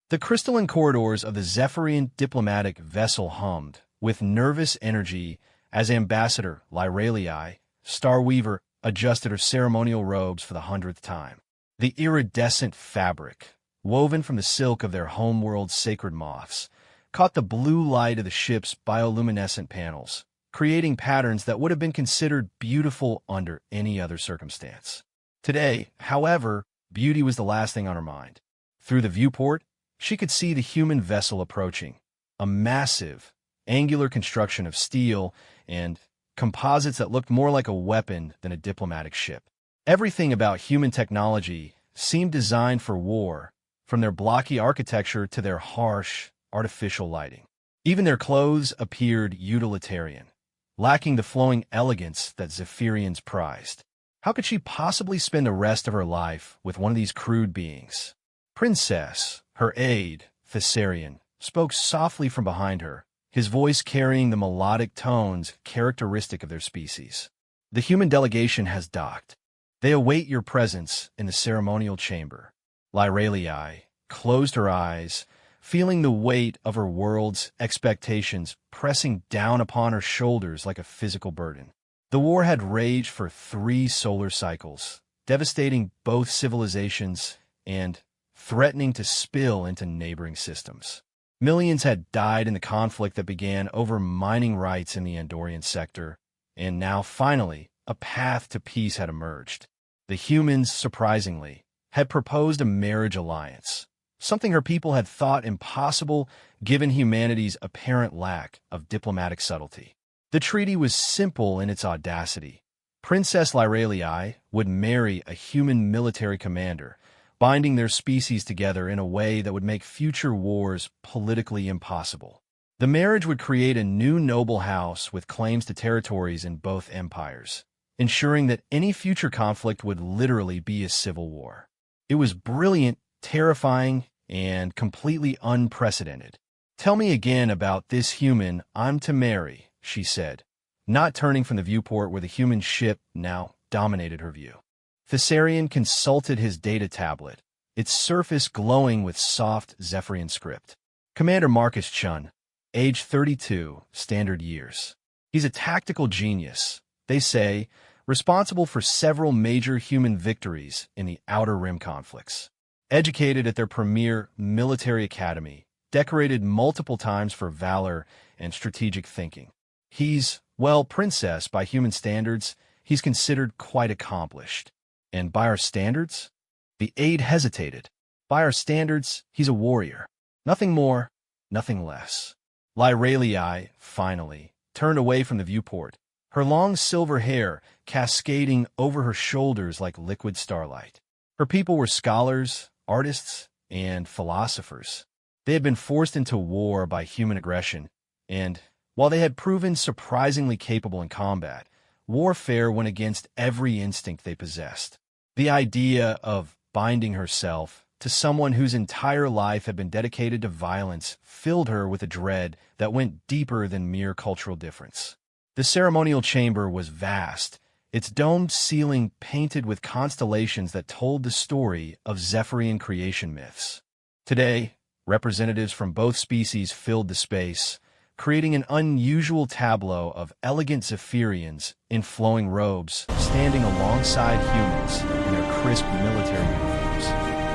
The crystalline corridors of the Zephyrian diplomatic vessel hummed with nervous energy as Ambassador Lyralii, Starweaver, adjusted her ceremonial robes for the 100th time. The iridescent fabric, woven from the silk of their homeworld's sacred moths, caught the blue light of the ship's bioluminescent panels, creating patterns that would have been considered beautiful under any other circumstance. Today, however, beauty was the last thing on her mind. Through the viewport, she could see the human vessel approaching, a massive, angular construction of steel and composites that looked more like a weapon than a diplomatic ship. Everything about human technology seemed designed for war, from their blocky architecture to their harsh, artificial lighting. Even their clothes appeared utilitarian, lacking the flowing elegance that Zephyrians prized. How could she possibly spend the rest of her life with one of these crude beings? Princess, her aide, Thessarian, spoke softly from behind her, his voice carrying the melodic tones characteristic of their species. The human delegation has docked. They await your presence in the ceremonial chamber. Lyralii closed her eyes, feeling the weight of her world's expectations pressing down upon her shoulders like a physical burden. The war had raged for 3 solar cycles, devastating both civilizations and threatening to spill into neighboring systems. Millions had died in the conflict that began over mining rights in the Andorian sector, and now, finally, a path to peace had emerged. The humans, surprisingly, had proposed a marriage alliance, something her people had thought impossible given humanity's apparent lack of diplomatic subtlety. The treaty was simple in its audacity. Princess Lyralii would marry a human military commander, binding their species together in a way that would make future wars politically impossible. The marriage would create a new noble house with claims to territories in both empires, ensuring that any future conflict would literally be a civil war. It was brilliant, terrifying, and completely unprecedented. "Tell me again about this human I'm to marry," she said, not turning from the viewport where the human ship now dominated her view. Thessarian consulted his data tablet, its surface glowing with soft Zephyrian script. Commander Marcus Chun, age 32, standard years. He's a tactical genius, they say, responsible for several major human victories in the Outer Rim conflicts. Educated at their premier military academy, decorated multiple times for valor and strategic thinking. He's, well, princess by human standards, he's considered quite accomplished. And by our standards? The aide hesitated. By our standards, he's a warrior. Nothing more, nothing less. Lyralii, finally, turned away from the viewport, her long silver hair cascading over her shoulders like liquid starlight. Her people were scholars, artists, and philosophers. They had been forced into war by human aggression, and, while they had proven surprisingly capable in combat, warfare went against every instinct they possessed. The idea of binding herself to someone whose entire life had been dedicated to violence filled her with a dread that went deeper than mere cultural difference. The ceremonial chamber was vast, its domed ceiling painted with constellations that told the story of Zephyrian creation myths. Today, representatives from both species filled the space, creating an unusual tableau of elegant Zephyrians in flowing robes standing alongside humans in their crisp military uniforms.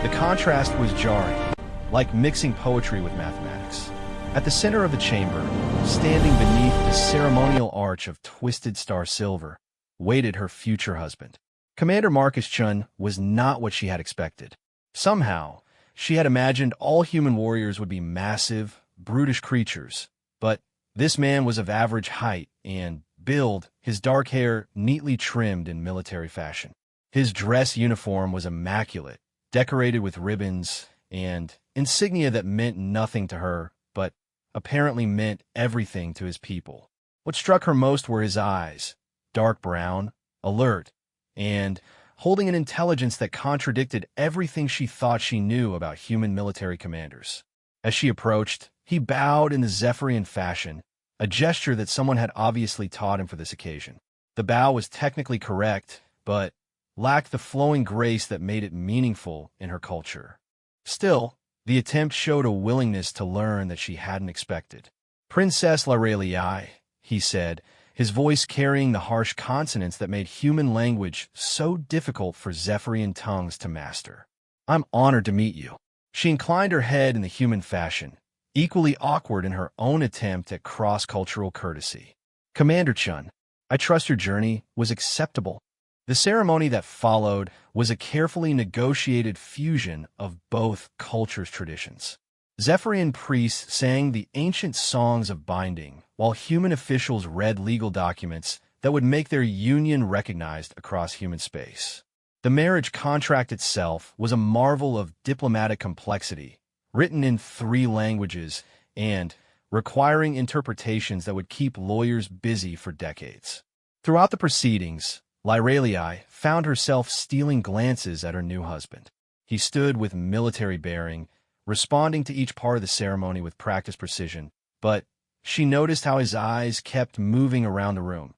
The contrast was jarring, like mixing poetry with mathematics. At the center of the chamber, standing beneath the ceremonial arch of twisted star silver, waited her future husband. Commander Marcus Chun was not what she had expected. Somehow, she had imagined all human warriors would be massive, brutish creatures, but this man was of average height and build, his dark hair neatly trimmed in military fashion. His dress uniform was immaculate, decorated with ribbons and insignia that meant nothing to her, but apparently meant everything to his people. What struck her most were his eyes, dark brown, alert, and holding an intelligence that contradicted everything she thought she knew about human military commanders. As she approached, he bowed in the Zephyrian fashion, a gesture that someone had obviously taught him for this occasion. The bow was technically correct, but lacked the flowing grace that made it meaningful in her culture. Still, The attempt showed a willingness to learn that she hadn't expected. "Princess Laralei," he said, his voice carrying the harsh consonants that made human language so difficult for Zephyrian tongues to master. "I'm honored to meet you." She inclined her head in the human fashion, equally awkward in her own attempt at cross-cultural courtesy. "Commander Chun, I trust your journey was acceptable." The ceremony that followed was a carefully negotiated fusion of both cultures' traditions. Zephyrian priests sang the ancient songs of binding, while human officials read legal documents that would make their union recognized across human space. The marriage contract itself was a marvel of diplomatic complexity, written in 3 languages and requiring interpretations that would keep lawyers busy for decades. Throughout the proceedings, Laralei found herself stealing glances at her new husband. He stood with military bearing, responding to each part of the ceremony with practiced precision, but she noticed how his eyes kept moving around the room,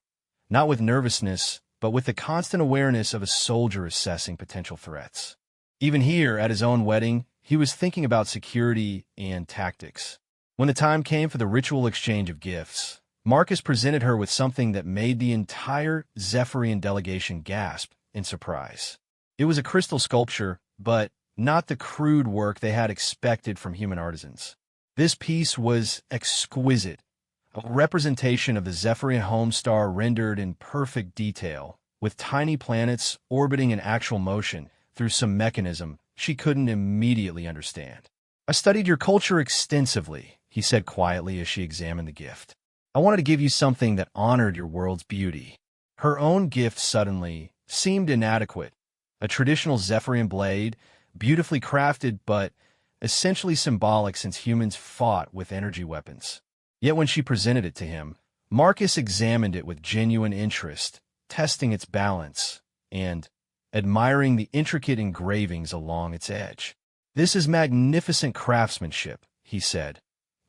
not with nervousness, but with the constant awareness of a soldier assessing potential threats. Even here, at his own wedding, he was thinking about security and tactics. When the time came for the ritual exchange of gifts, Marcus presented her with something that made the entire Zephyrian delegation gasp in surprise. It was a crystal sculpture, but not the crude work they had expected from human artisans. This piece was exquisite, a representation of the Zephyrian home star rendered in perfect detail, with tiny planets orbiting in actual motion through some mechanism she couldn't immediately understand. "I studied your culture extensively," he said quietly as she examined the gift. "I wanted to give you something that honored your world's beauty." Her own gift suddenly seemed inadequate, a traditional Zephyrian blade, beautifully crafted but essentially symbolic since humans fought with energy weapons. Yet when she presented it to him, Marcus examined it with genuine interest, testing its balance and admiring the intricate engravings along its edge. "This is magnificent craftsmanship," he said,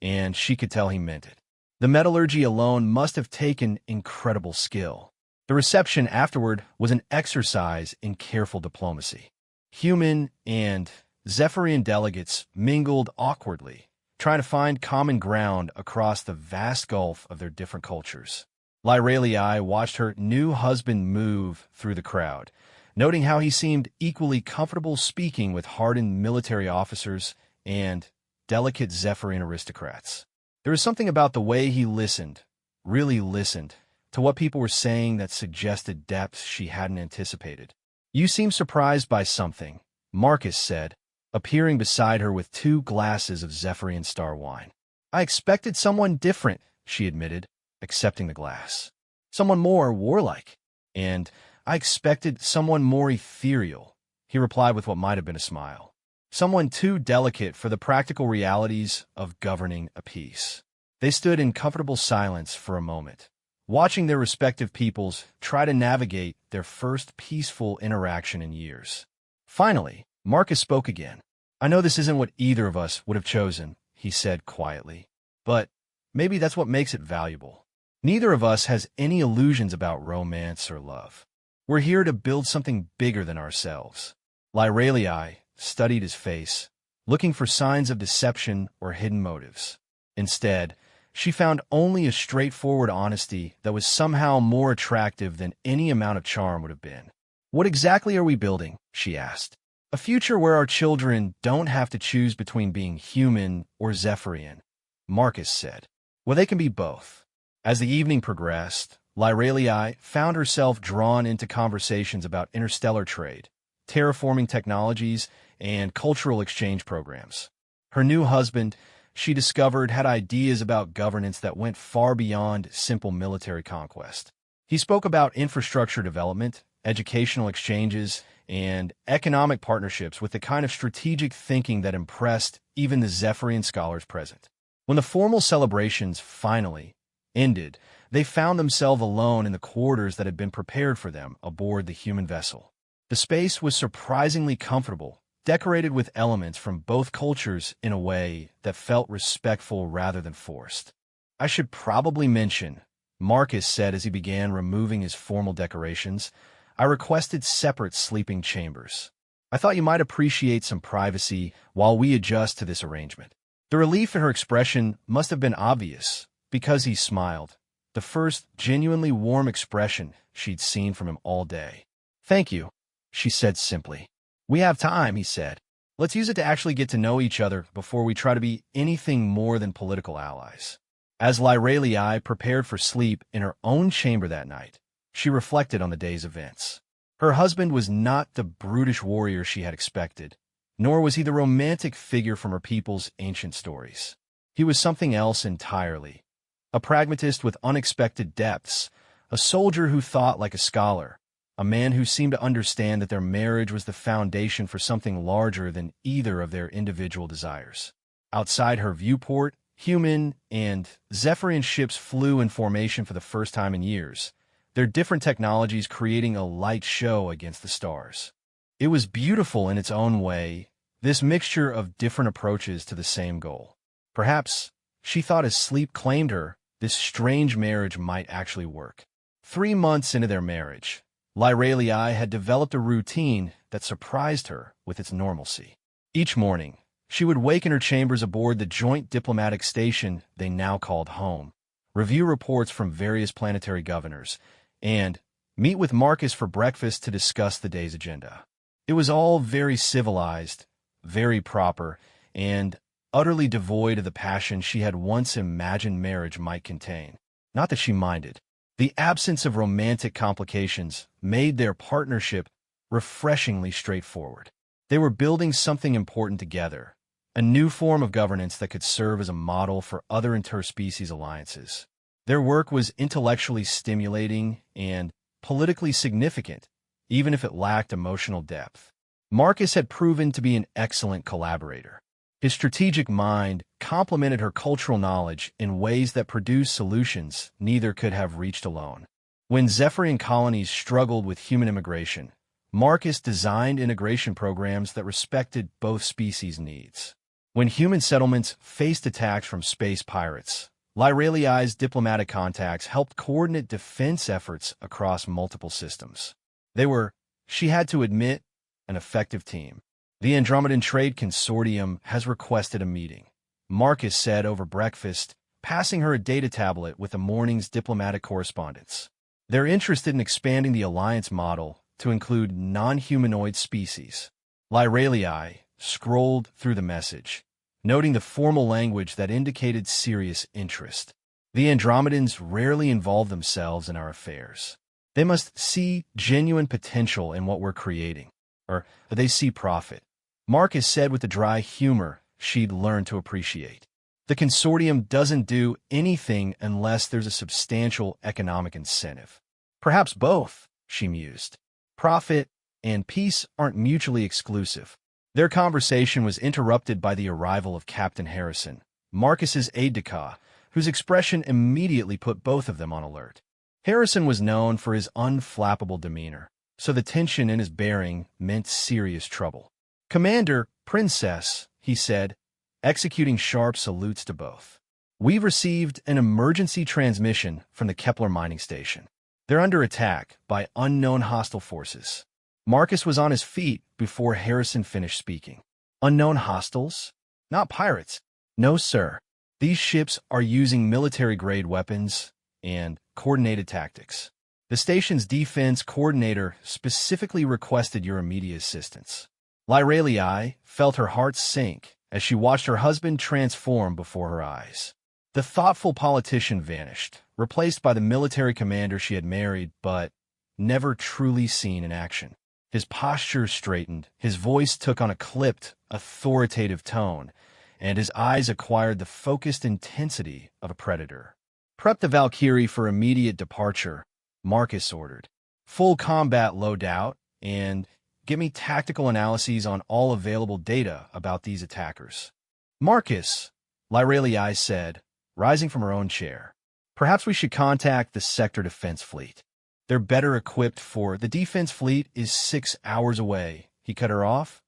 and she could tell he meant it. The metallurgy alone must have taken incredible skill. The reception afterward was an exercise in careful diplomacy. Human and Zephyrian delegates mingled awkwardly, trying to find common ground across the vast gulf of their different cultures. Laralei watched her new husband move through the crowd, noting how he seemed equally comfortable speaking with hardened military officers and delicate Zephyrian aristocrats. There was something about the way he listened, really listened, to what people were saying that suggested depths she hadn't anticipated. "You seem surprised by something," Marcus said, appearing beside her with 2 glasses of Zephyrian star wine. "I expected someone different," she admitted, accepting the glass. "Someone more warlike. And I expected someone more ethereal," he replied with what might have been a smile. "Someone too delicate for the practical realities of governing a peace." They stood in comfortable silence for a moment, watching their respective peoples try to navigate their first peaceful interaction in years. Finally, Marcus spoke again. "I know this isn't what either of us would have chosen," he said quietly, "but maybe that's what makes it valuable. Neither of us has any illusions about romance or love. We're here to build something bigger than ourselves." Laralei studied his face, looking for signs of deception or hidden motives. Instead, she found only a straightforward honesty that was somehow more attractive than any amount of charm would have been. "What exactly are we building?" she asked. "A future where our children don't have to choose between being human or Zephyrian," Marcus said. "Well, they can be both." As the evening progressed, Laralei found herself drawn into conversations about interstellar trade, terraforming technologies, and cultural exchange programs. Her new husband, she discovered, had ideas about governance that went far beyond simple military conquest. He spoke about infrastructure development, educational exchanges, and economic partnerships with the kind of strategic thinking that impressed even the Zephyrian scholars present. When the formal celebrations finally ended, they found themselves alone in the quarters that had been prepared for them aboard the human vessel. The space was surprisingly comfortable, decorated with elements from both cultures in a way that felt respectful rather than forced. "I should probably mention," Marcus said as he began removing his formal decorations, "I requested separate sleeping chambers. I thought you might appreciate some privacy while we adjust to this arrangement." The relief in her expression must have been obvious, because he smiled, the first genuinely warm expression she'd seen from him all day. "Thank you," she said simply. "We have time," he said. "Let's use it to actually get to know each other before we try to be anything more than political allies." As Lyralii prepared for sleep in her own chamber that night, she reflected on the day's events. Her husband was not the brutish warrior she had expected, nor was he the romantic figure from her people's ancient stories. He was something else entirely. A pragmatist with unexpected depths, a soldier who thought like a scholar, a man who seemed to understand that their marriage was the foundation for something larger than either of their individual desires. Outside her viewport, human and Zephyrian ships flew in formation for the first time in years, their different technologies creating a light show against the stars. It was beautiful in its own way, this mixture of different approaches to the same goal. Perhaps, she thought as sleep claimed her, this strange marriage might actually work. 3 months into their marriage, Lyralii had developed a routine that surprised her with its normalcy. Each morning, she would wake in her chambers aboard the joint diplomatic station they now called home, review reports from various planetary governors, and meet with Marcus for breakfast to discuss the day's agenda. It was all very civilized, very proper, and utterly devoid of the passion she had once imagined marriage might contain. Not that she minded. The absence of romantic complications made their partnership refreshingly straightforward. They were building something important together, a new form of governance that could serve as a model for other interspecies alliances. Their work was intellectually stimulating and politically significant, even if it lacked emotional depth. Marcus had proven to be an excellent collaborator. His strategic mind complemented her cultural knowledge in ways that produced solutions neither could have reached alone. When Zephyrian colonies struggled with human immigration, Marcus designed integration programs that respected both species' needs. When human settlements faced attacks from space pirates, Lyralii's diplomatic contacts helped coordinate defense efforts across multiple systems. They were, she had to admit, an effective team. "The Andromedan Trade Consortium has requested a meeting," Marcus said over breakfast, passing her a data tablet with the morning's diplomatic correspondence. "They're interested in expanding the alliance model to include non-humanoid species." Lyralii scrolled through the message, noting the formal language that indicated serious interest. "The Andromedans rarely involve themselves in our affairs. They must see genuine potential in what we're creating, or they see profit," Marcus said with the dry humor she'd learned to appreciate. "The consortium doesn't do anything unless there's a substantial economic incentive." "Perhaps both," she mused. "Profit and peace aren't mutually exclusive." Their conversation was interrupted by the arrival of Captain Harrison, Marcus's aide-de-camp, whose expression immediately put both of them on alert. Harrison was known for his unflappable demeanor, so the tension in his bearing meant serious trouble. "Commander, Princess," he said, executing sharp salutes to both. "We've received an emergency transmission from the Kepler mining station. They're under attack by unknown hostile forces." Marcus was on his feet before Harrison finished speaking. "Unknown hostiles? Not pirates?" "No, sir. These ships are using military-grade weapons and coordinated tactics. The station's defense coordinator specifically requested your immediate assistance." Lyralii felt her heart sink as she watched her husband transform before her eyes. The thoughtful politician vanished, replaced by the military commander she had married but never truly seen in action. His posture straightened, his voice took on a clipped, authoritative tone, and his eyes acquired the focused intensity of a predator. "Prep the Valkyrie for immediate departure," Marcus ordered. "Full combat loadout, and give me tactical analyses on all available data about these attackers." "Marcus," Lyralii said, rising from her own chair, "perhaps we should contact the Sector Defense Fleet. They're better equipped for the defense fleet is 6 hours away." He cut her off,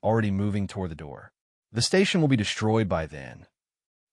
already moving toward the door. "The station will be destroyed by then.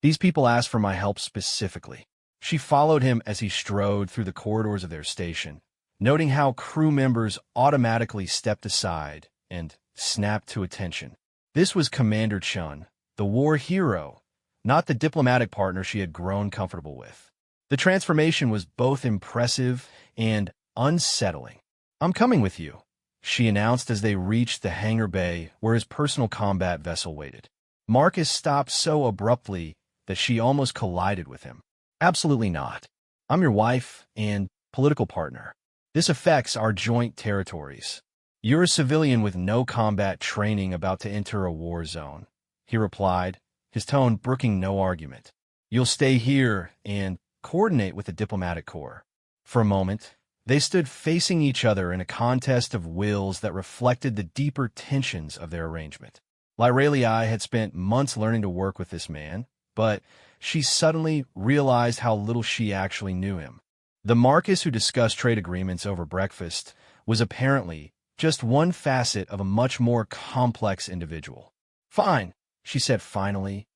These people asked for my help specifically." She followed him as he strode through the corridors of their station, noting how crew members automatically stepped aside and snapped to attention. This was Commander Chun, the war hero, not the diplomatic partner she had grown comfortable with. The transformation was both impressive and unsettling. "I'm coming with you," she announced as they reached the hangar bay where his personal combat vessel waited. Marcus stopped so abruptly that she almost collided with him. "Absolutely not. I'm your wife and political partner. This affects our joint territories. You're a civilian with no combat training about to enter a war zone," he replied, his tone brooking no argument. "You'll stay here and coordinate with the diplomatic corps." For a moment, they stood facing each other in a contest of wills that reflected the deeper tensions of their arrangement. Lyralii had spent months learning to work with this man, but she suddenly realized how little she actually knew him. The Marcus who discussed trade agreements over breakfast was apparently just one facet of a much more complex individual. "Fine," she said finally,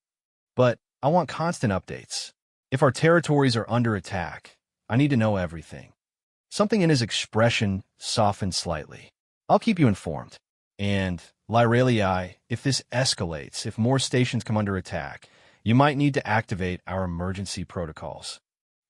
"but I want constant updates. If our territories are under attack, I need to know everything." Something in his expression softened slightly. "I'll keep you informed. And, Lyralii, if this escalates, if more stations come under attack, you might need to activate our emergency protocols."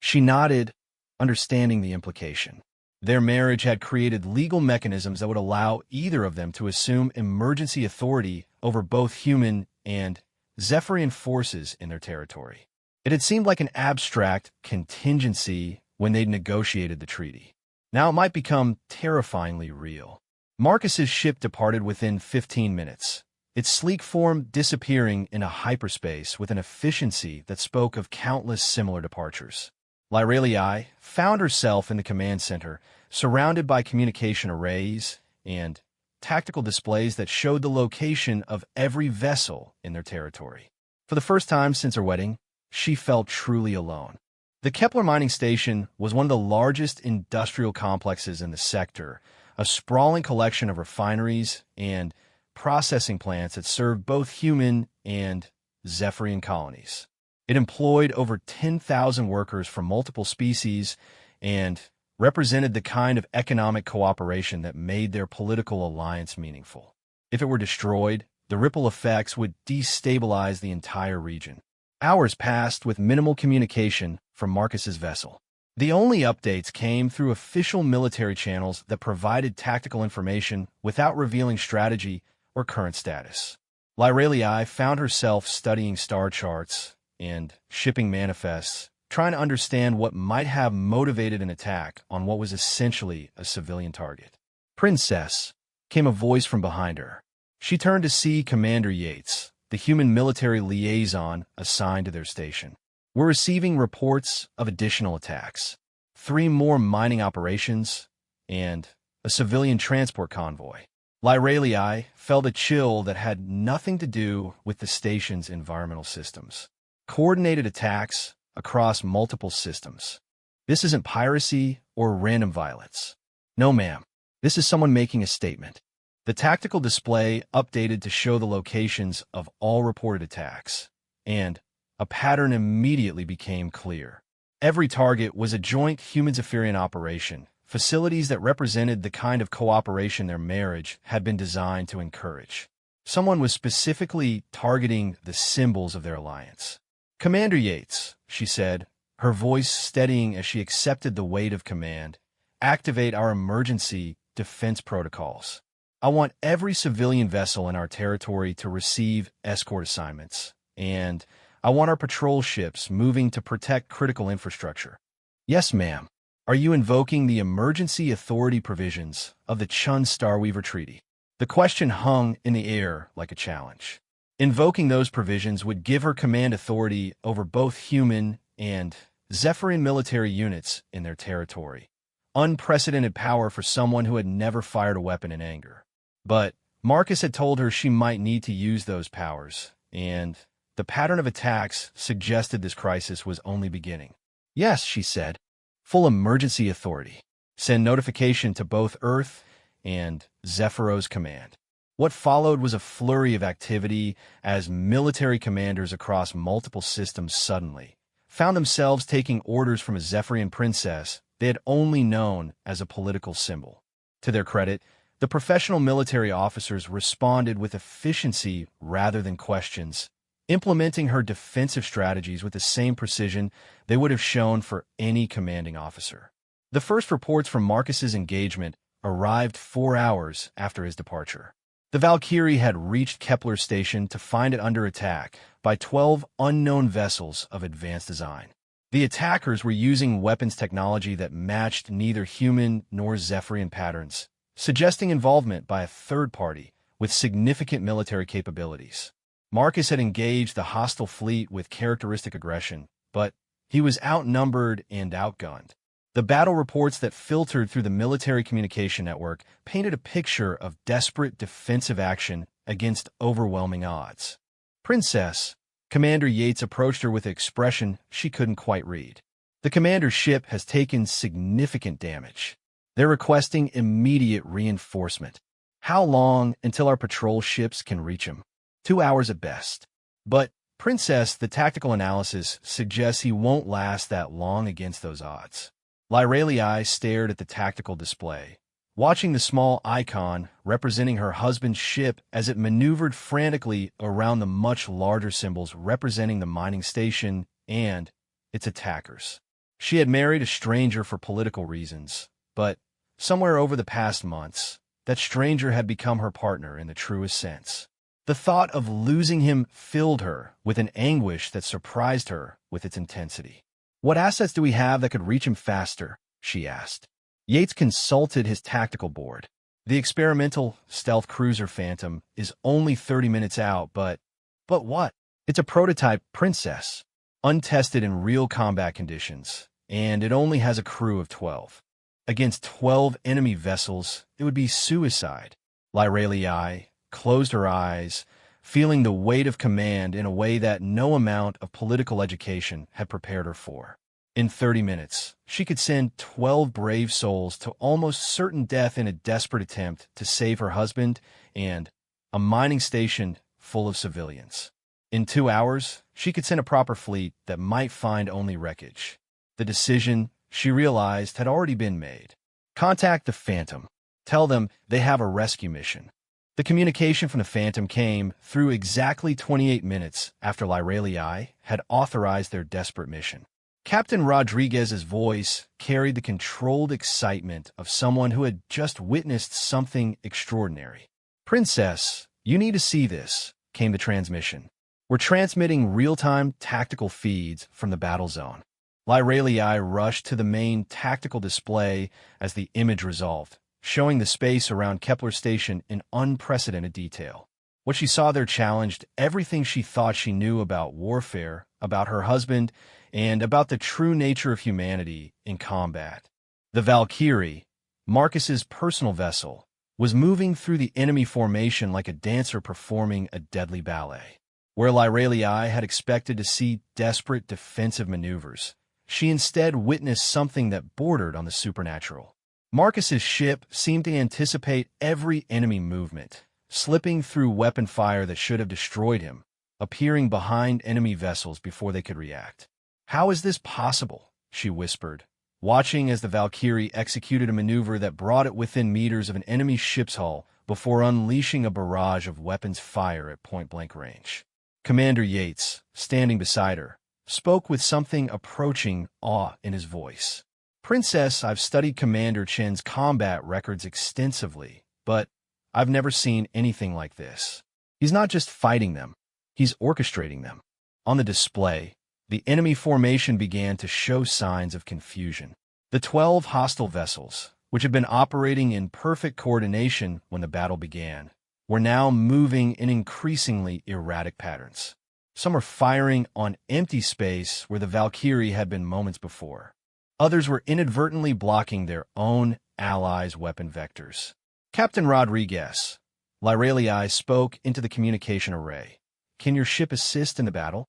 She nodded, understanding the implication. Their marriage had created legal mechanisms that would allow either of them to assume emergency authority over both human and Zephyrian forces in their territory. It had seemed like an abstract contingency when they'd negotiated the treaty. Now it might become terrifyingly real. Marcus's ship departed within 15 minutes, its sleek form disappearing in a hyperspace with an efficiency that spoke of countless similar departures. Lyralii found herself in the command center, surrounded by communication arrays and tactical displays that showed the location of every vessel in their territory. For the first time since her wedding, she felt truly alone. The Kepler mining station was one of the largest industrial complexes in the sector, a sprawling collection of refineries and processing plants that served both human and Zephyrian colonies. It employed over 10,000 workers from multiple species and represented the kind of economic cooperation that made their political alliance meaningful. If it were destroyed, the ripple effects would destabilize the entire region. Hours passed with minimal communication from Marcus's vessel. The only updates came through official military channels that provided tactical information without revealing strategy or current status. Lyralii found herself studying star charts and shipping manifests, trying to understand what might have motivated an attack on what was essentially a civilian target. "Princess," came a voice from behind her. She turned to see Commander Yates, the human military liaison assigned to their station. "We're receiving reports of additional attacks. 3 more mining operations and a civilian transport convoy." Lyralii felt a chill that had nothing to do with the station's environmental systems. Coordinated attacks across multiple systems. This isn't piracy or random violence. No, ma'am. This is someone making a statement. The tactical display updated to show the locations of all reported attacks, and a pattern immediately became clear. Every target was a joint human-Zephyrian operation, facilities that represented the kind of cooperation their marriage had been designed to encourage. Someone was specifically targeting the symbols of their alliance. "Commander Yates," she said, her voice steadying as she accepted the weight of command, "activate our emergency defense protocols. I want every civilian vessel in our territory to receive escort assignments, and I want our patrol ships moving to protect critical infrastructure." "Yes, ma'am." "Are you invoking the emergency authority provisions of the Chun Starweaver Treaty?" The question hung in the air like a challenge. Invoking those provisions would give her command authority over both human and Zephyrian military units in their territory. Unprecedented power for someone who had never fired a weapon in anger. But Marcus had told her she might need to use those powers, and the pattern of attacks suggested this crisis was only beginning. "Yes," she said. "Full emergency authority. Send notification to both Earth and Zephyros Command." What followed was a flurry of activity as military commanders across multiple systems suddenly found themselves taking orders from a Zephyrian princess they had only known as a political symbol. To their credit, The professional military officers responded with efficiency rather than questions, implementing her defensive strategies with the same precision they would have shown for any commanding officer. The first reports from Marcus's engagement arrived 4 hours after his departure. The Valkyrie had reached Kepler's station to find it under attack by 12 unknown vessels of advanced design. The attackers were using weapons technology that matched neither human nor Zephyrian patterns, suggesting involvement by a third party with significant military capabilities. Marcus had engaged the hostile fleet with characteristic aggression, but he was outnumbered and outgunned. The battle reports that filtered through the military communication network painted a picture of desperate defensive action against overwhelming odds. Princess, Commander Yates approached her with an expression she couldn't quite read. The commander's ship has taken significant damage. They're requesting immediate reinforcement. How long until our patrol ships can reach him? 2 hours at best. But, Princess, the tactical analysis suggests he won't last that long against those odds. Lyralii stared at the tactical display, watching the small icon representing her husband's ship as it maneuvered frantically around the much larger symbols representing the mining station and its attackers. She had married a stranger for political reasons, but somewhere over the past months, that stranger had become her partner in the truest sense. The thought of losing him filled her with an anguish that surprised her with its intensity. "What assets do we have that could reach him faster?" she asked. Yates consulted his tactical board. "The experimental stealth cruiser Phantom is only 30 minutes out, but what? It's a prototype, Princess, untested in real combat conditions, and it only has a crew of 12. Against 12 enemy vessels, it would be suicide." Lyralii closed her eyes, feeling the weight of command in a way that no amount of political education had prepared her for. In 30 minutes, she could send 12 brave souls to almost certain death in a desperate attempt to save her husband and a mining station full of civilians. In 2 hours, she could send a proper fleet that might find only wreckage. The decision, she realized, had already been made. Contact the Phantom. Tell them they have a rescue mission. The communication from the Phantom came through exactly 28 minutes after Lyralii had authorized their desperate mission. Captain Rodriguez's voice carried the controlled excitement of someone who had just witnessed something extraordinary. "Princess, you need to see this," came the transmission. "We're transmitting real-time tactical feeds from the battle zone." Lyralii rushed to the main tactical display as the image resolved, showing the space around Kepler Station in unprecedented detail. What she saw there challenged everything she thought she knew about warfare, about her husband, and about the true nature of humanity in combat. The Valkyrie, Marcus's personal vessel, was moving through the enemy formation like a dancer performing a deadly ballet. Where Lyralii had expected to see desperate defensive maneuvers, she instead witnessed something that bordered on the supernatural. Marcus's ship seemed to anticipate every enemy movement, slipping through weapon fire that should have destroyed him, appearing behind enemy vessels before they could react. "How is this possible?" she whispered, watching as the Valkyrie executed a maneuver that brought it within meters of an enemy ship's hull before unleashing a barrage of weapons fire at point-blank range. Commander Yates, standing beside her, spoke with something approaching awe in his voice. "Princess, I've studied Commander Chen's combat records extensively, but I've never seen anything like this. He's not just fighting them, he's orchestrating them." On the display, the enemy formation began to show signs of confusion. The 12 hostile vessels, which had been operating in perfect coordination when the battle began, were now moving in increasingly erratic patterns. Some were firing on empty space where the Valkyrie had been moments before. Others were inadvertently blocking their own allies' weapon vectors. "Captain Rodriguez," Lyralii spoke into the communication array. "Can your ship assist in the battle?"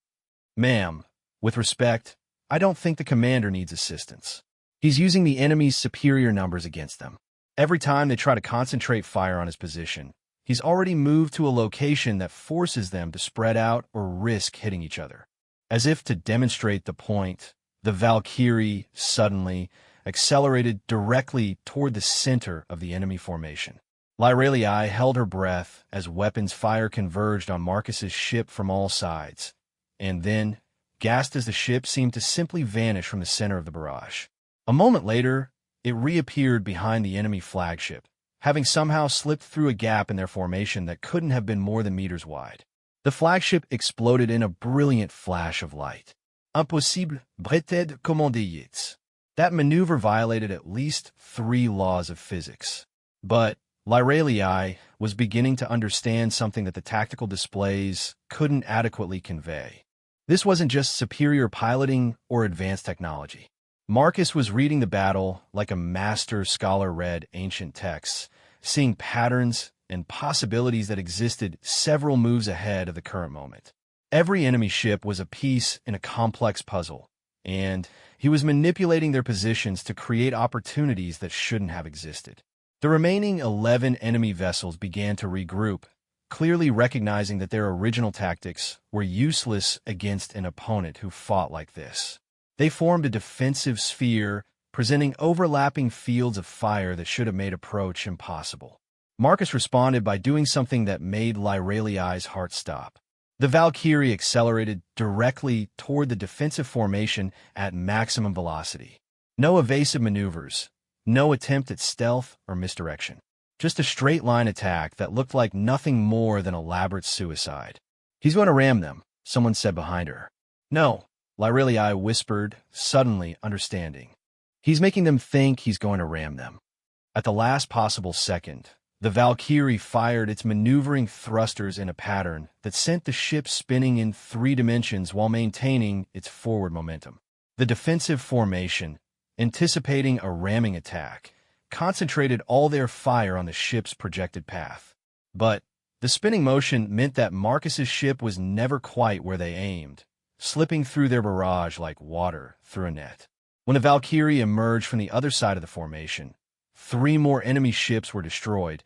"Ma'am, with respect, I don't think the commander needs assistance. He's using the enemy's superior numbers against them. Every time they try to concentrate fire on his position, he's already moved to a location that forces them to spread out or risk hitting each other." As if to demonstrate the point, the Valkyrie suddenly accelerated directly toward the center of the enemy formation. Lyralii held her breath as weapons fire converged on Marcus's ship from all sides, and then gasped as the ship seemed to simply vanish from the center of the barrage. A moment later, it reappeared behind the enemy flagship, having somehow slipped through a gap in their formation that couldn't have been more than meters wide. The flagship exploded in a brilliant flash of light. Impossible, brétait commandait. That maneuver violated at least 3 laws of physics. But Lyralii was beginning to understand something that the tactical displays couldn't adequately convey. This wasn't just superior piloting or advanced technology. Marcus was reading the battle like a master scholar read ancient texts, seeing patterns and possibilities that existed several moves ahead of the current moment. Every enemy ship was a piece in a complex puzzle, and he was manipulating their positions to create opportunities that shouldn't have existed. The remaining 11 enemy vessels began to regroup, clearly recognizing that their original tactics were useless against an opponent who fought like this. They formed a defensive sphere, presenting overlapping fields of fire that should have made approach impossible. Marcus responded by doing something that made Lyralii's heart stop. The Valkyrie accelerated directly toward the defensive formation at maximum velocity. No evasive maneuvers, no attempt at stealth or misdirection. Just a straight-line attack that looked like nothing more than elaborate suicide. "He's going to ram them," someone said behind her. "No," Lyralii whispered, suddenly understanding. "He's making them think he's going to ram them." At the last possible second, the Valkyrie fired its maneuvering thrusters in a pattern that sent the ship spinning in 3 dimensions while maintaining its forward momentum. The defensive formation, anticipating a ramming attack, concentrated all their fire on the ship's projected path. But the spinning motion meant that Marcus's ship was never quite where they aimed, slipping through their barrage like water through a net. When the Valkyrie emerged from the other side of the formation, 3 more enemy ships were destroyed,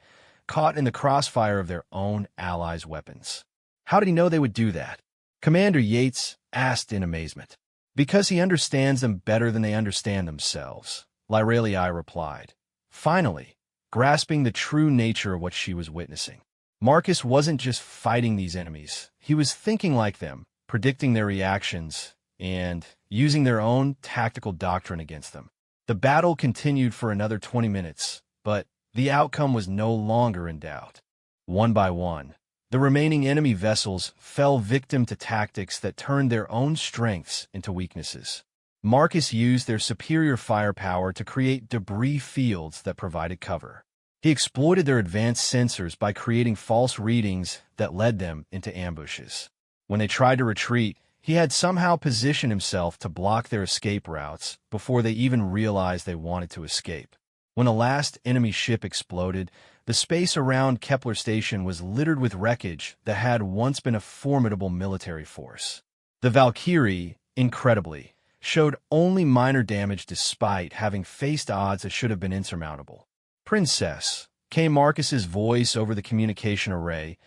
caught in the crossfire of their own allies' weapons. How did he know they would do that? Commander Yates asked in amazement. "Because he understands them better than they understand themselves," Lyralii replied, finally grasping the true nature of what she was witnessing. Marcus wasn't just fighting these enemies. He was thinking like them, predicting their reactions, and using their own tactical doctrine against them. The battle continued for another 20 minutes, but the outcome was no longer in doubt. One by one, the remaining enemy vessels fell victim to tactics that turned their own strengths into weaknesses. Marcus used their superior firepower to create debris fields that provided cover. He exploited their advanced sensors by creating false readings that led them into ambushes. When they tried to retreat, he had somehow positioned himself to block their escape routes before they even realized they wanted to escape. When the last enemy ship exploded, the space around Kepler Station was littered with wreckage that had once been a formidable military force. The Valkyrie, incredibly, showed only minor damage despite having faced odds that should have been insurmountable. "Princess," came Marcus's voice over the communication array,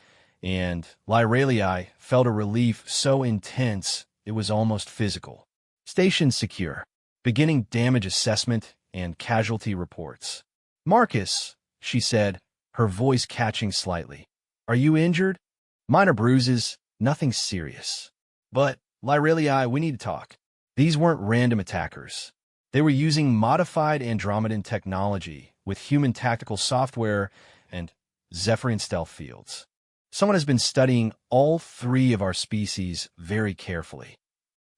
and Lyralii felt a relief so intense it was almost physical. "Station secure. Beginning damage assessment and casualty reports." "Marcus," she said, her voice catching slightly. "Are you injured?" "Minor bruises, nothing serious." "But, Lyralii, we need to talk." These weren't random attackers. They were using modified Andromedan technology with human tactical software and Zephyrian stealth fields. Someone has been studying all 3 of our species very carefully.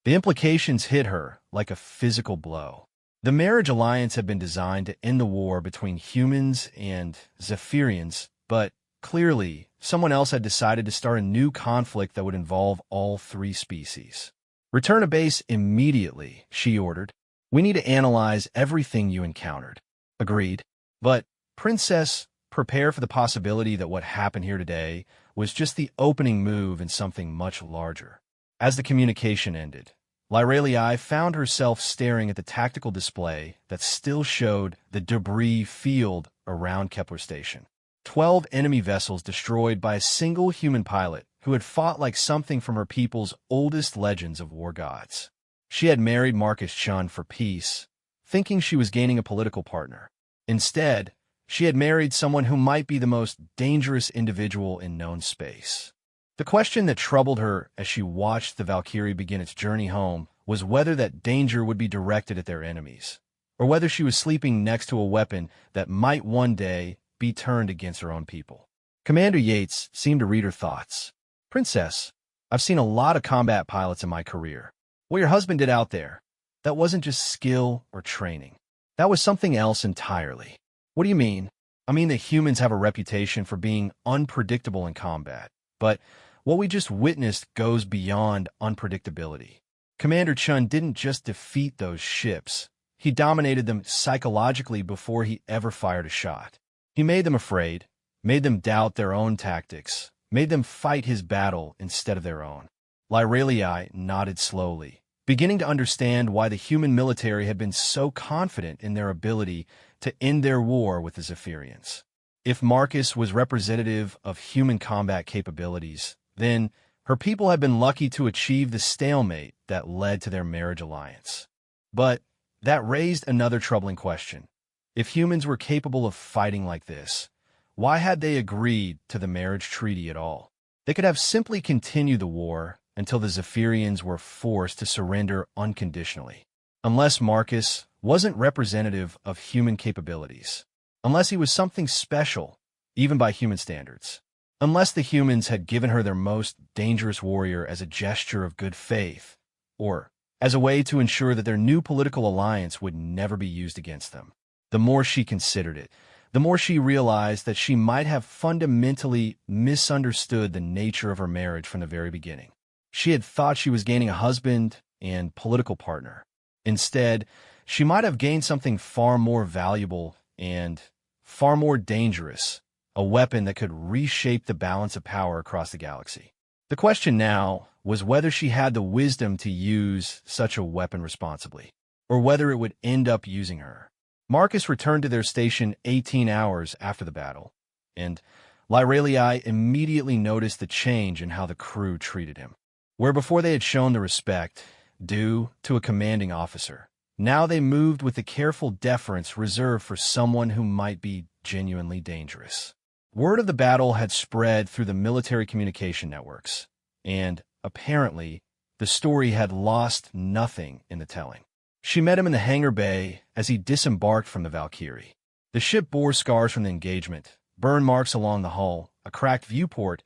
The implications hit her like a physical blow. The marriage alliance had been designed to end the war between humans and Zephyrians, but clearly, someone else had decided to start a new conflict that would involve all 3 species. "Return to base immediately," she ordered. "We need to analyze everything you encountered." "Agreed. But, Princess, prepare for the possibility that what happened here today was just the opening move in something much larger." As the communication ended, Lyralii found herself staring at the tactical display that still showed the debris field around Kepler Station. 12 enemy vessels destroyed by a single human pilot who had fought like something from her people's oldest legends of war gods. She had married Marcus Chun for peace, thinking she was gaining a political partner. Instead, She had married someone who might be the most dangerous individual in known space. The question that troubled her as she watched the Valkyrie begin its journey home was whether that danger would be directed at their enemies, or whether she was sleeping next to a weapon that might one day be turned against her own people. Commander Yates seemed to read her thoughts. "Princess, I've seen a lot of combat pilots in my career. What your husband did out there, that wasn't just skill or training. That was something else entirely." "What do you mean?" "I mean that humans have a reputation for being unpredictable in combat, but what we just witnessed goes beyond unpredictability. Commander Chun didn't just defeat those ships. He dominated them psychologically before he ever fired a shot. He made them afraid, made them doubt their own tactics, made them fight his battle instead of their own." Lyralii nodded slowly, beginning to understand why the human military had been so confident in their ability to end their war with the Zephyrians. If Marcus was representative of human combat capabilities, then her people had been lucky to achieve the stalemate that led to their marriage alliance. But that raised another troubling question. If humans were capable of fighting like this, why had they agreed to the marriage treaty at all? They could have simply continued the war until the Zephyrians were forced to surrender unconditionally. Unless Marcus wasn't representative of human capabilities, unless he was something special, even by human standards, unless the humans had given her their most dangerous warrior as a gesture of good faith, or as a way to ensure that their new political alliance would never be used against them. The more she considered it, the more she realized that she might have fundamentally misunderstood the nature of her marriage from the very beginning. She had thought she was gaining a husband and political partner. Instead, she might have gained something far more valuable and far more dangerous, a weapon that could reshape the balance of power across the galaxy. The question now was whether she had the wisdom to use such a weapon responsibly, or whether it would end up using her. Marcus returned to their station 18 hours after the battle, and Lyralii immediately noticed the change in how the crew treated him. Where before they had shown the respect due to a commanding officer, now they moved with the careful deference reserved for someone who might be genuinely dangerous. Word of the battle had spread through the military communication networks, and, apparently, the story had lost nothing in the telling. She met him in the hangar bay as he disembarked from the Valkyrie. The ship bore scars from the engagement, burn marks along the hull, a cracked viewport,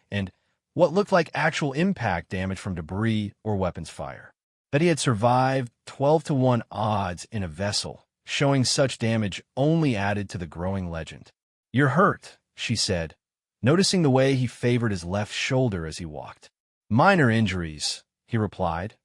and what looked like actual impact damage from debris or weapons fire. That he had survived 12-to-1 odds in a vessel, showing such damage only added to the growing legend. "You're hurt," she said, noticing the way he favored his left shoulder as he walked. "Minor injuries," he replied,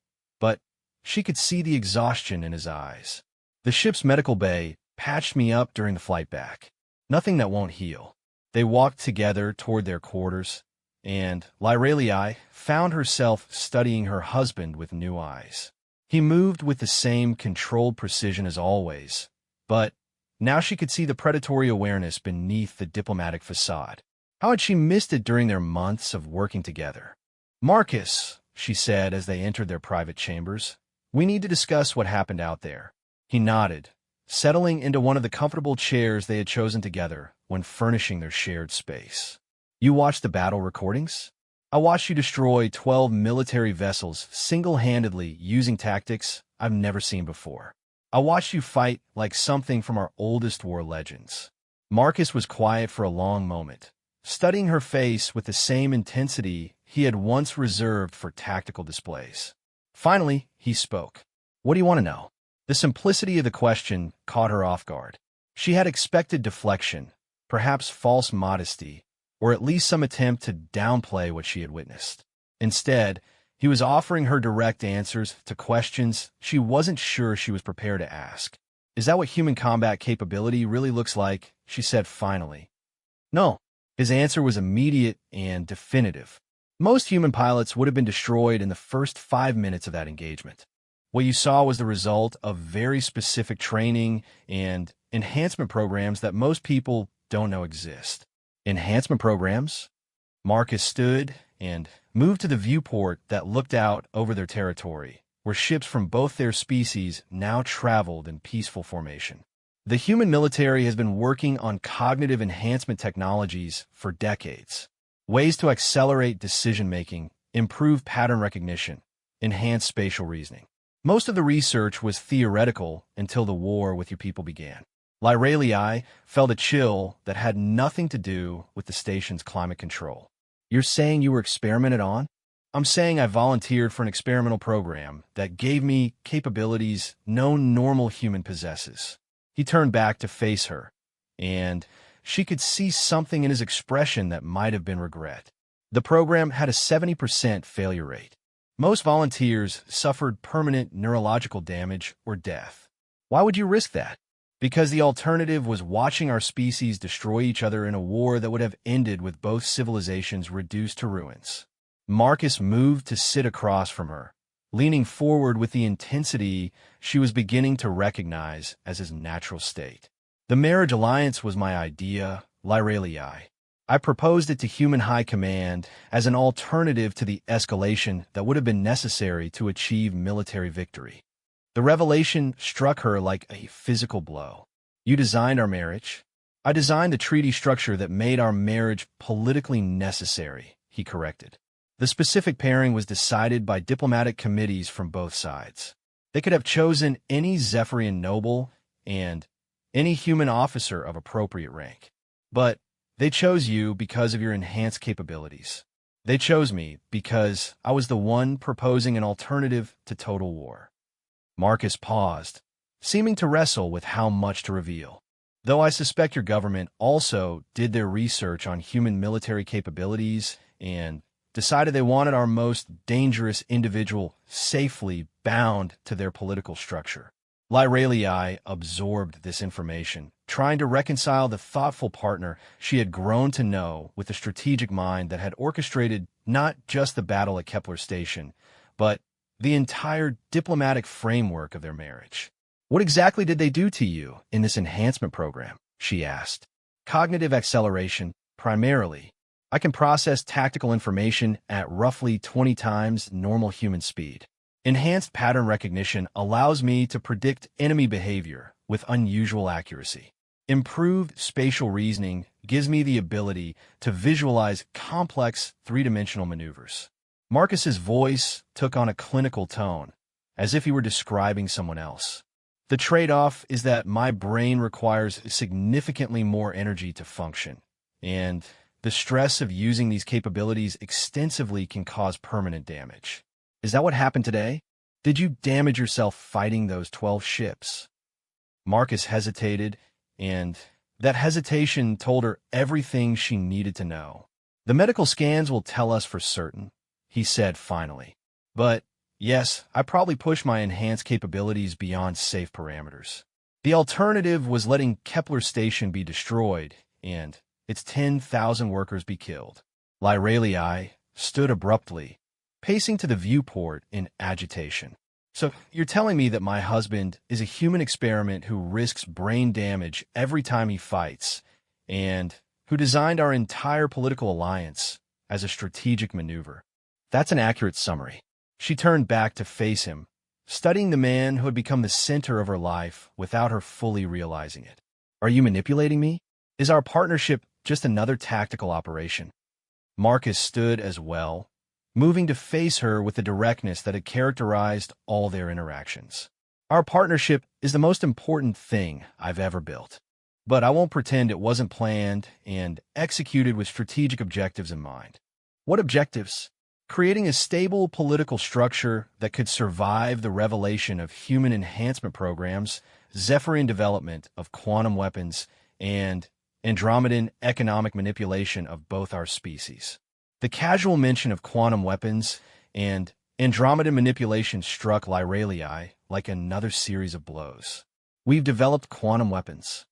but she could see the exhaustion in his eyes. "The ship's medical bay patched me up during the flight back. Nothing that won't heal." They walked together toward their quarters, and Lyralii found herself studying her husband with new eyes. He moved with the same controlled precision as always, but now she could see the predatory awareness beneath the diplomatic facade. How had she missed it during their months of working together? "Marcus," she said as they entered their private chambers, "we need to discuss what happened out there." He nodded, settling into one of the comfortable chairs they had chosen together when furnishing their shared space. "You watched the battle recordings? I watched you destroy 12 military vessels single-handedly using tactics I've never seen before. I watched you fight like something from our oldest war legends." Marcus was quiet for a long moment, studying her face with the same intensity he had once reserved for tactical displays. Finally, he spoke. "What do you want to know?" The simplicity of the question caught her off guard. She had expected deflection, perhaps false modesty, or at least some attempt to downplay what she had witnessed. Instead, he was offering her direct answers to questions she wasn't sure she was prepared to ask. "Is that what human combat capability really looks like?" she said finally. "No." His answer was immediate and definitive. Most human pilots would have been destroyed in the first 5 minutes of that engagement. What you saw was the result of very specific training and enhancement programs that most people don't know exist. Enhancement programs? Marcus stood and moved to the viewport that looked out over their territory, where ships from both their species now traveled in peaceful formation. The human military has been working on cognitive enhancement technologies for decades. Ways to accelerate decision-making, improve pattern recognition, enhance spatial reasoning. Most of the research was theoretical until the war with your people began. Lyralii felt a chill that had nothing to do with the station's climate control. You're saying you were experimented on? I'm saying I volunteered for an experimental program that gave me capabilities no normal human possesses. He turned back to face her, and she could see something in his expression that might have been regret. The program had a 70% failure rate. Most volunteers suffered permanent neurological damage or death. Why would you risk that? Because the alternative was watching our species destroy each other in a war that would have ended with both civilizations reduced to ruins. Marcus moved to sit across from her, leaning forward with the intensity she was beginning to recognize as his natural state. The marriage alliance was my idea, Lyralii. I proposed it to Human High Command as an alternative to the escalation that would have been necessary to achieve military victory. The revelation struck her like a physical blow. You designed our marriage? I designed the treaty structure that made our marriage politically necessary, he corrected. The specific pairing was decided by diplomatic committees from both sides. They could have chosen any Zephyrian noble and any human officer of appropriate rank. But they chose you because of your enhanced capabilities. They chose me because I was the one proposing an alternative to total war. Marcus paused, seeming to wrestle with how much to reveal. Though I suspect your government also did their research on human military capabilities and decided they wanted our most dangerous individual safely bound to their political structure. Lyralii absorbed this information, trying to reconcile the thoughtful partner she had grown to know with the strategic mind that had orchestrated not just the battle at Kepler Station, but the entire diplomatic framework of their marriage. What exactly did they do to you in this enhancement program? She asked. Cognitive acceleration, primarily. I can process tactical information at roughly 20 times normal human speed. Enhanced pattern recognition allows me to predict enemy behavior with unusual accuracy. Improved spatial reasoning gives me the ability to visualize complex three-dimensional maneuvers. Marcus's voice took on a clinical tone, as if he were describing someone else. The trade-off is that my brain requires significantly more energy to function, and the stress of using these capabilities extensively can cause permanent damage. Is that what happened today? Did you damage yourself fighting those 12 ships? Marcus hesitated, and that hesitation told her everything she needed to know. The medical scans will tell us for certain, he said finally. But yes, I probably pushed my enhanced capabilities beyond safe parameters. The alternative was letting Kepler Station be destroyed and its 10,000 workers be killed. Lyralii stood abruptly, pacing to the viewport in agitation. So you're telling me that my husband is a human experiment who risks brain damage every time he fights, and who designed our entire political alliance as a strategic maneuver? That's an accurate summary. She turned back to face him, studying the man who had become the center of her life without her fully realizing it. Are you manipulating me? Is our partnership just another tactical operation? Marcus stood as well, moving to face her with the directness that had characterized all their interactions. Our partnership is the most important thing I've ever built. But I won't pretend it wasn't planned and executed with strategic objectives in mind. What objectives? Creating a stable political structure that could survive the revelation of human enhancement programs, Zephyrian development of quantum weapons, and Andromedan economic manipulation of both our species. The casual mention of quantum weapons and Andromedan manipulation struck Lyralii like another series of blows. We've developed quantum weapons.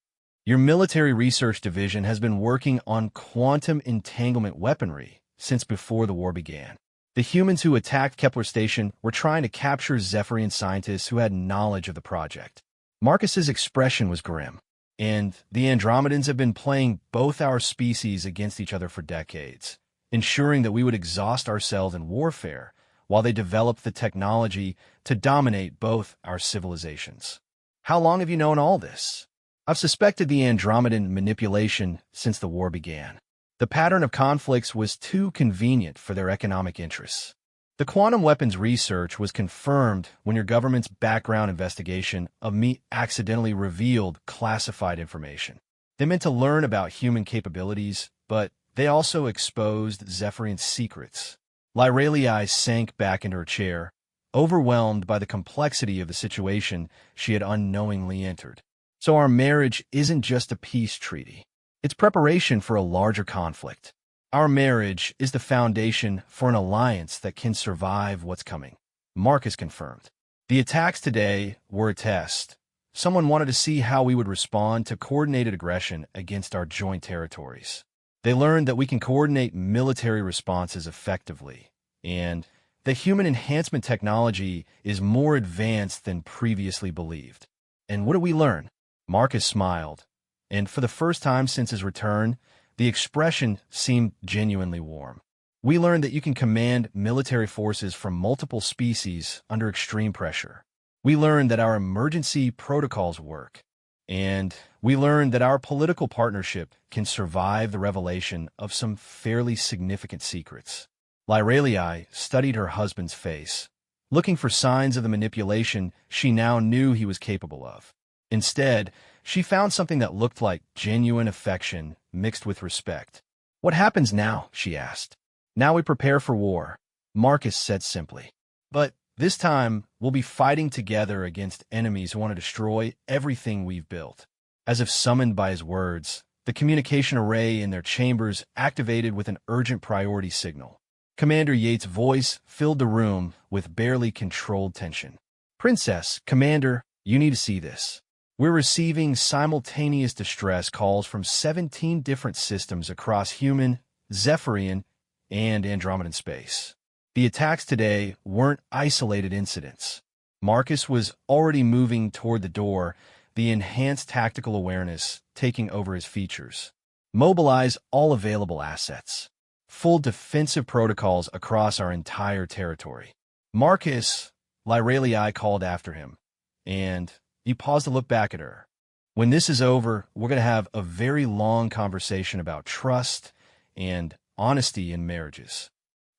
Your military research division has been working on quantum entanglement weaponry since before the war began. The humans who attacked Kepler Station were trying to capture Zephyrian scientists who had knowledge of the project. Marcus's expression was grim. And the Andromedans have been playing both our species against each other for decades, ensuring that we would exhaust ourselves in warfare while they developed the technology to dominate both our civilizations. How long have you known all this? I've suspected the Andromedan manipulation since the war began. The pattern of conflicts was too convenient for their economic interests. The quantum weapons research was confirmed when your government's background investigation of me accidentally revealed classified information. They meant to learn about human capabilities, but they also exposed Zephyrian's secrets. Lyralii sank back into her chair, overwhelmed by the complexity of the situation she had unknowingly entered. So our marriage isn't just a peace treaty. It's preparation for a larger conflict. Our marriage is the foundation for an alliance that can survive what's coming. Marcus confirmed. The attacks today were a test. Someone wanted to see how we would respond to coordinated aggression against our joint territories. They learned that we can coordinate military responses effectively, and the human enhancement technology is more advanced than previously believed. And what did we learn? Marcus smiled, and for the first time since his return, the expression seemed genuinely warm. We learned that you can command military forces from multiple species under extreme pressure. We learned that our emergency protocols work. And we learned that our political partnership can survive the revelation of some fairly significant secrets. Lyralii studied her husband's face, looking for signs of the manipulation she now knew he was capable of. Instead, she found something that looked like genuine affection mixed with respect. "What happens now?" she asked. "Now we prepare for war," Marcus said simply. "But this time, we'll be fighting together against enemies who want to destroy everything we've built." As if summoned by his words, the communication array in their chambers activated with an urgent priority signal. Commander Yates' voice filled the room with barely controlled tension. "Princess, Commander, you need to see this. We're receiving simultaneous distress calls from 17 different systems across human, Zephyrian, and Andromedan space. The attacks today weren't isolated incidents. Marcus was already moving toward the door, the enhanced tactical awareness taking over his features. Mobilize all available assets. Full defensive protocols across our entire territory. Marcus, Lyralii called after him, and he paused to look back at her. "When this is over, we're going to have a very long conversation about trust and honesty in marriages."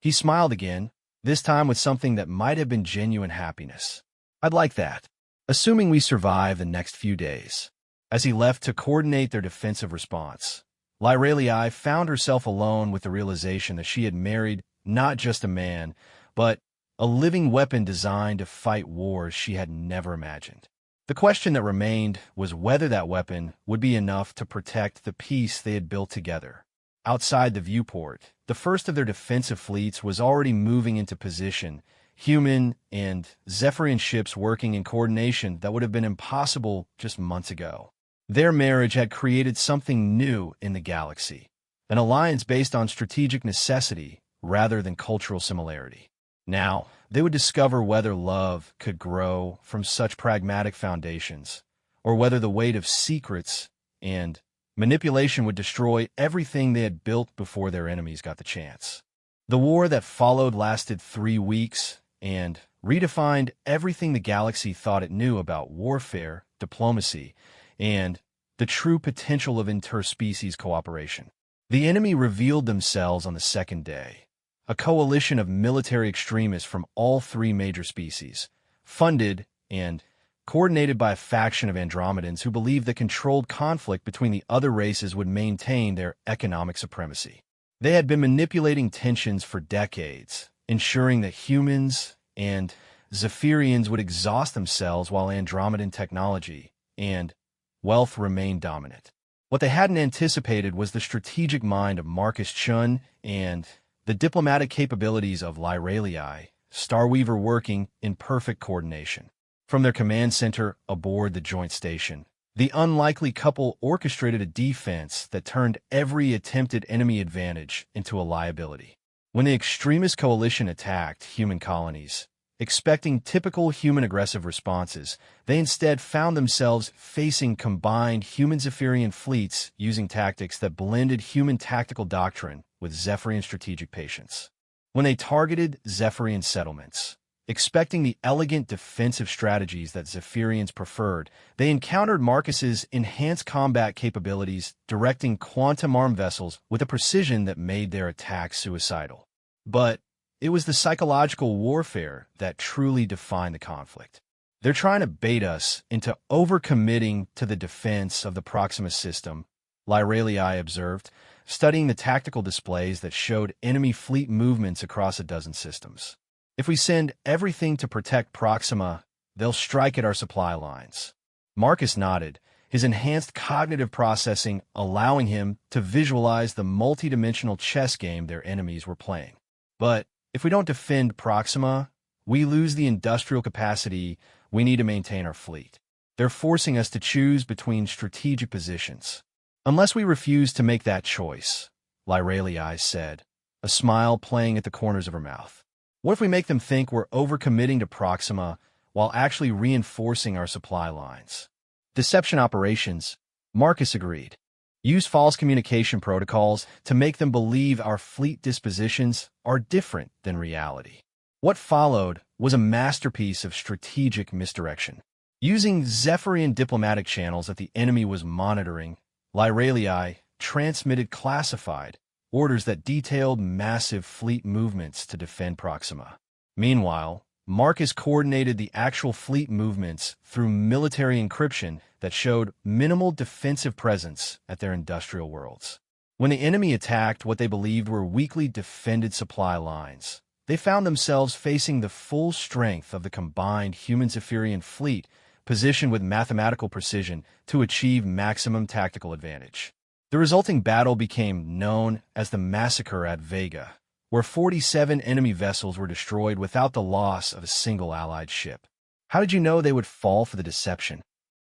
He smiled again, this time with something that might have been genuine happiness. "I'd like that, assuming we survive the next few days." As he left to coordinate their defensive response, Lyralii found herself alone with the realization that she had married not just a man, but a living weapon designed to fight wars she had never imagined. The question that remained was whether that weapon would be enough to protect the peace they had built together. Outside the viewport, the first of their defensive fleets was already moving into position, human and Zephyrian ships working in coordination that would have been impossible just months ago. Their marriage had created something new in the galaxy, an alliance based on strategic necessity rather than cultural similarity. Now, they would discover whether love could grow from such pragmatic foundations, or whether the weight of secrets and manipulation would destroy everything they had built before their enemies got the chance. The war that followed lasted 3 weeks and redefined everything the galaxy thought it knew about warfare, diplomacy, and the true potential of interspecies cooperation. The enemy revealed themselves on the second day. A coalition of military extremists from all 3 major species, funded and coordinated by a faction of Andromedans who believed that controlled conflict between the other races would maintain their economic supremacy. They had been manipulating tensions for decades, ensuring that humans and Zephyrians would exhaust themselves while Andromedan technology and wealth remained dominant. What they hadn't anticipated was the strategic mind of Marcus Chun and the diplomatic capabilities of Lyralii, Starweaver working in perfect coordination. From their command center aboard the joint station, the unlikely couple orchestrated a defense that turned every attempted enemy advantage into a liability. When the extremist coalition attacked human colonies, expecting typical human aggressive responses, they instead found themselves facing combined human Zephyrian fleets using tactics that blended human tactical doctrine with Zephyrian strategic patience. When they targeted Zephyrian settlements, Expecting the elegant defensive strategies that Zephyrians preferred, they encountered Marcus's enhanced combat capabilities, directing quantum arm vessels with a precision that made their attacks suicidal. But it was the psychological warfare that truly defined the conflict. They're trying to bait us into overcommitting to the defense of the Proxima system, Lyralii observed, studying the tactical displays that showed enemy fleet movements across a dozen systems. If we send everything to protect Proxima, they'll strike at our supply lines. Marcus nodded, his enhanced cognitive processing allowing him to visualize the multidimensional chess game their enemies were playing. But if we don't defend Proxima, we lose the industrial capacity we need to maintain our fleet. They're forcing us to choose between strategic positions. Unless we refuse to make that choice, Lyralii said, a smile playing at the corners of her mouth. What if we make them think we're overcommitting to Proxima while actually reinforcing our supply lines? Deception operations, Marcus agreed. Use false communication protocols to make them believe our fleet dispositions are different than reality. What followed was a masterpiece of strategic misdirection. Using Zephyrian diplomatic channels that the enemy was monitoring, Lyralii transmitted classified orders that detailed massive fleet movements to defend Proxima. Meanwhile, Marcus coordinated the actual fleet movements through military encryption that showed minimal defensive presence at their industrial worlds. When the enemy attacked what they believed were weakly defended supply lines, they found themselves facing the full strength of the combined human-Zephyrian fleet, positioned with mathematical precision to achieve maximum tactical advantage. The resulting battle became known as the Massacre at Vega, where 47 enemy vessels were destroyed without the loss of a single allied ship. How did you know they would fall for the deception?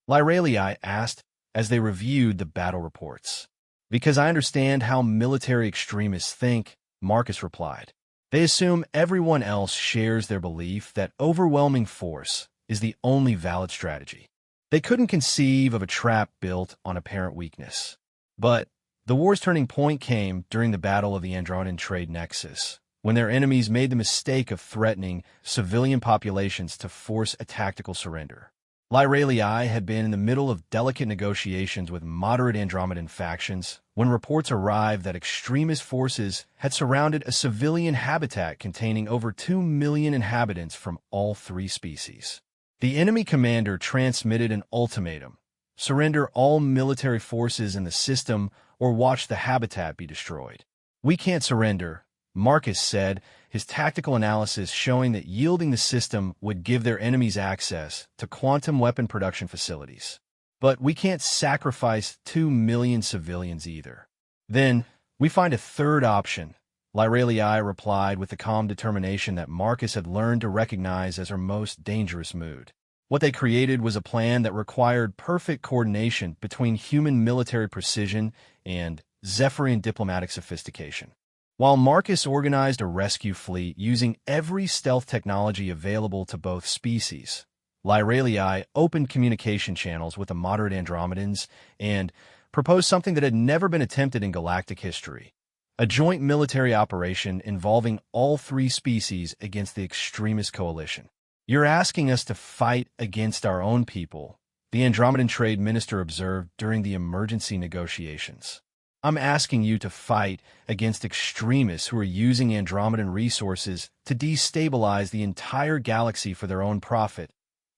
Lyralii asked as they reviewed the battle reports. Because I understand how military extremists think, Marcus replied. They assume everyone else shares their belief that overwhelming force is the only valid strategy. They couldn't conceive of a trap built on apparent weakness. But the war's turning point came during the Battle of the Andromedan Trade Nexus, when their enemies made the mistake of threatening civilian populations to force a tactical surrender. Lyralii had been in the middle of delicate negotiations with moderate Andromedan factions when reports arrived that extremist forces had surrounded a civilian habitat containing over 2 million inhabitants from all three species. The enemy commander transmitted an ultimatum: surrender all military forces in the system or watch the habitat be destroyed. We can't surrender, Marcus said, his tactical analysis showing that yielding the system would give their enemies access to quantum weapon production facilities. But we can't sacrifice 2 million civilians either. Then, we find a third option, Lyralii replied with the calm determination that Marcus had learned to recognize as her most dangerous mood. What they created was a plan that required perfect coordination between human military precision and Zephyrian diplomatic sophistication. While Marcus organized a rescue fleet using every stealth technology available to both species, Lyralii opened communication channels with the moderate Andromedans and proposed something that had never been attempted in galactic history: a joint military operation involving all three species against the extremist coalition. You're asking us to fight against our own people, the Andromedan Trade Minister observed during the emergency negotiations. I'm asking you to fight against extremists who are using Andromedan resources to destabilize the entire galaxy for their own profit,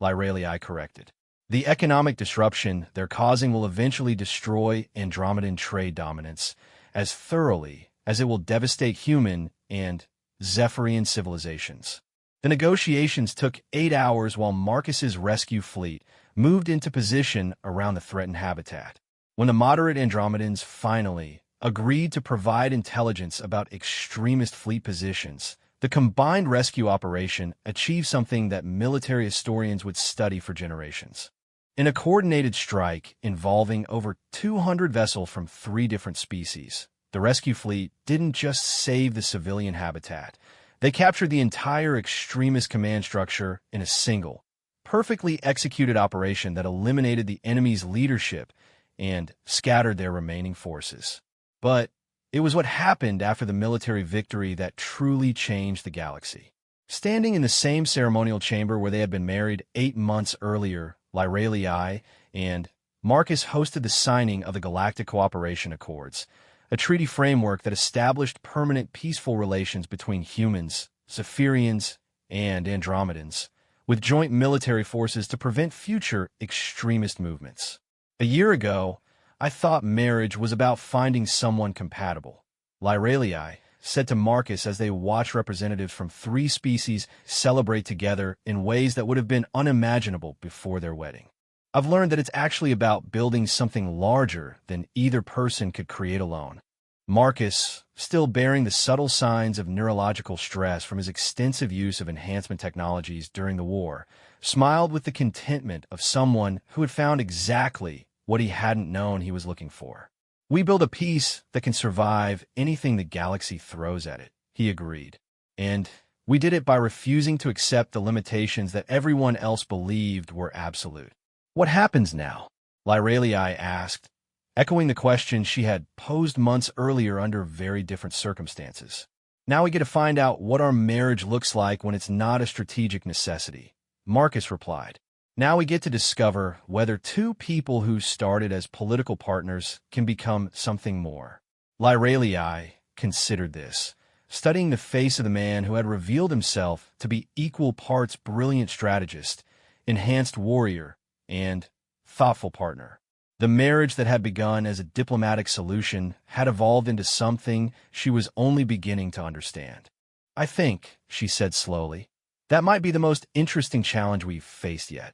Lyralii corrected. The economic disruption they're causing will eventually destroy Andromedan trade dominance as thoroughly as it will devastate human and Zephyrian civilizations. The negotiations took 8 hours while Marcus's rescue fleet moved into position around the threatened habitat. When the moderate Andromedans finally agreed to provide intelligence about extremist fleet positions, the combined rescue operation achieved something that military historians would study for generations. In a coordinated strike involving over 200 vessels from 3 different species, the rescue fleet didn't just save the civilian habitat. They captured the entire extremist command structure in a single, perfectly executed operation that eliminated the enemy's leadership and scattered their remaining forces. But it was what happened after the military victory that truly changed the galaxy. Standing in the same ceremonial chamber where they had been married 8 months earlier, Lyralii and Marcus hosted the signing of the Galactic Cooperation Accords, a treaty framework that established permanent peaceful relations between humans, Zephyrians, and Andromedans, with joint military forces to prevent future extremist movements. A year ago, I thought marriage was about finding someone compatible, Lyralii said to Marcus as they watched representatives from 3 species celebrate together in ways that would have been unimaginable before their wedding. I've learned that it's actually about building something larger than either person could create alone. Marcus, still bearing the subtle signs of neurological stress from his extensive use of enhancement technologies during the war, smiled with the contentment of someone who had found exactly what he hadn't known he was looking for. "We build a peace that can survive anything the galaxy throws at it," he agreed. "And we did it by refusing to accept the limitations that everyone else believed were absolute." "What happens now?" Lyralii asked, echoing the question she had posed months earlier under very different circumstances. "Now we get to find out what our marriage looks like when it's not a strategic necessity," Marcus replied. "Now we get to discover whether 2 people who started as political partners can become something more." Lyralii considered this, studying the face of the man who had revealed himself to be equal parts brilliant strategist, enhanced warrior, and thoughtful partner. The marriage that had begun as a diplomatic solution had evolved into something she was only beginning to understand. "I think," she said slowly, "that might be the most interesting challenge we've faced yet."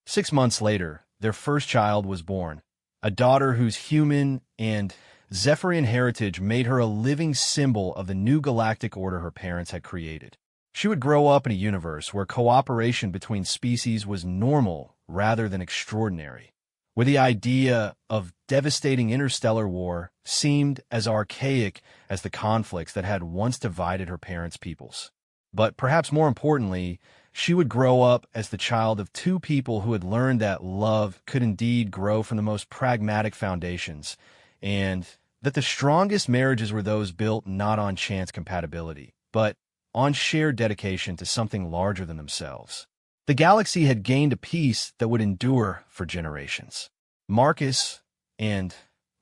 6 months later, their first child was born, a daughter whose human and Zephyrian heritage made her a living symbol of the new galactic order her parents had created. She would grow up in a universe where cooperation between species was normal rather than extraordinary, where the idea of devastating interstellar war seemed as archaic as the conflicts that had once divided her parents' peoples. But perhaps more importantly, she would grow up as the child of 2 people who had learned that love could indeed grow from the most pragmatic foundations, and that the strongest marriages were those built not on chance compatibility, but on shared dedication to something larger than themselves. The galaxy had gained a peace that would endure for generations. Marcus and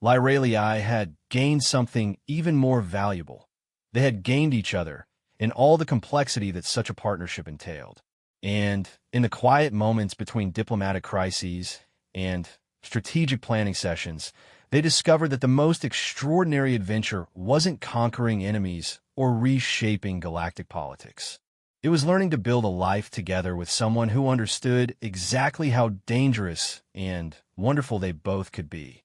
Lyralii had gained something even more valuable. They had gained each other in all the complexity that such a partnership entailed. And in the quiet moments between diplomatic crises and strategic planning sessions, they discovered that the most extraordinary adventure wasn't conquering enemies or reshaping galactic politics. It was learning to build a life together with someone who understood exactly how dangerous and wonderful they both could be.